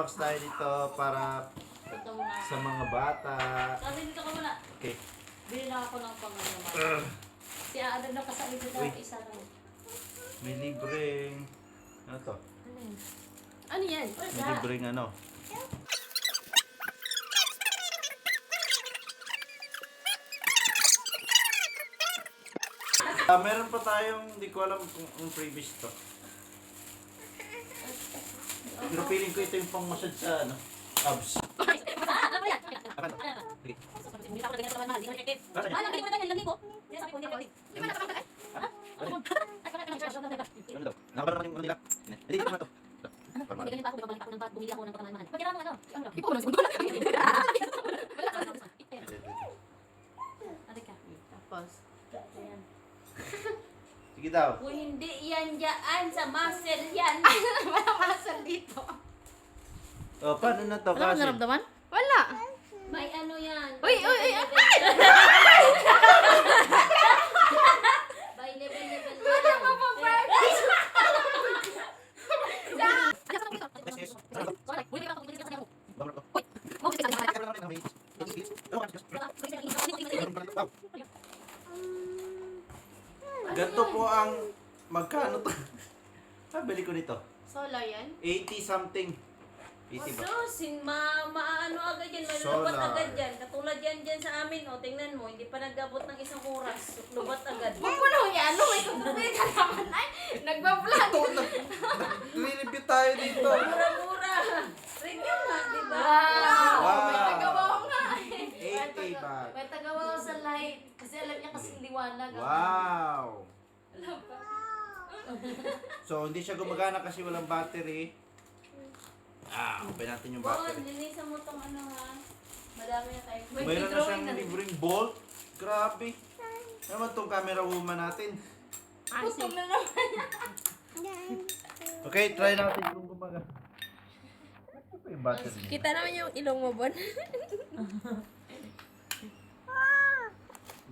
box tayo dito para Ito muna. sa mga bata. Sabi dito ka muna. Okay. Bili na ako ng pangalaman. Si Adam na kasali dito Uy. isa lang. May libreng... Ano to? Ano yun? Ano yan? May libreng ano? Meron pa tayong, hindi ko alam kung previous to. Pero feeling ko ito yung pang massage sa ano, abs. Ano yan? Apa to? Sige. Hindi ako nagganyan sa mahal. Hindi ko na-check. Ano yan? Mahal, lagi mo na yan. Lagi ko. Hindi sabi ko hindi ako. Hindi mo nakapagkakay? Ano yan? Ay, pala, Ano daw? Nakabala naman yung ano nila. Hindi, dito naman to. Hindi ganyan pa ako. Babalik ako ng bag. Bumili ako ng pangalaman. Pagkira mo ano? Si ano? Hindi ko mo nang Ate ka. Tapos, Ayan. Sige daw. Kung hindi yan dyan sa muscle yan. walang masal dito. O, paano na to? Ano ang Kasi, naramdaman? Wala. May ano yan. Uy, uy, uy, By level Wala yan. pa pa practice. Sorry, bumili ka ako. Bumili ka sa ako. bawal to. Mawag ka sa Pero naman may... Ganito po ang... Magkano to? Bili ko nito. Solar yan? 80 something. 80 ba? Sus, maano agad yan, may Solar. lubat agad yan. Katulad yan dyan sa amin, o, tingnan mo, hindi pa nagabot ng isang oras. Lubat agad. Huwag mo nang yan. Ano, may tutupin ka naman ay. Nagbablog. Nilibit tayo dito. Mura-mura. Review nga, di ba? Wow. Wow. May tagawa ko nga. 80 baht. May tagawa ko sa light. Kasi alam niya kasi liwanag. Wow! So, hindi siya gumagana kasi walang battery. Open natin yung Bon, battery. linisan mo tong ano ha. Madami na tayo. Mayroon na siyang libreng bolt. Grabe. Ano naman tong camera woman natin? Putong na naman. Okay, try natin kung gumagana. Ano pa yung battery niya? Kita naman yung ilong mo, Bon.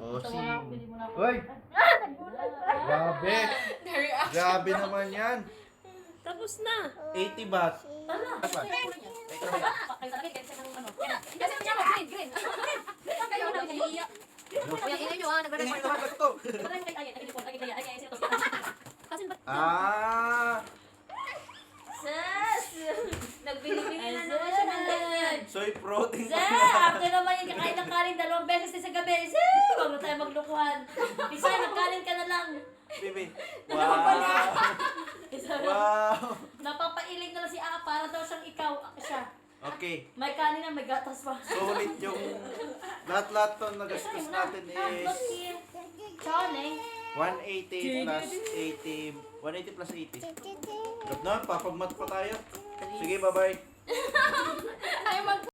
Bossing. Bili mo na ako. Hoy! Grabe! Grabe naman yan. Tapos na. 80 baht. Tara. Apa? Kayo sa akin, kasi ng ano. Kasi niya mo, green. Green kayo na, naiiyak. Kuya, ingay nyo ah. Hindi Nagre-record naman to. Patay mo kay Tayo, nag-report, nag-report, ay, sino to? Kasi ba't? Sas! Nagbili-bili na naman siya ng ganyan. Soy protein. Sir, after naman yung kakain ng kanin 2 beses din sa gabi. Sir, huwag na tayo maglukuhan. Isa, nagkanin ka na lang. Bibi. Wow. Isa, Wow. napapailing na lang si Aa para daw siyang ikaw. Siya. Okay. May kanin na, may gatas pa. Sulit yung lahat-lahat to nagastos natin is Chone. 180 plus 80. 180 plus 80. Good na, papagmat pa tayo. Sige, bye-bye. Ay, mag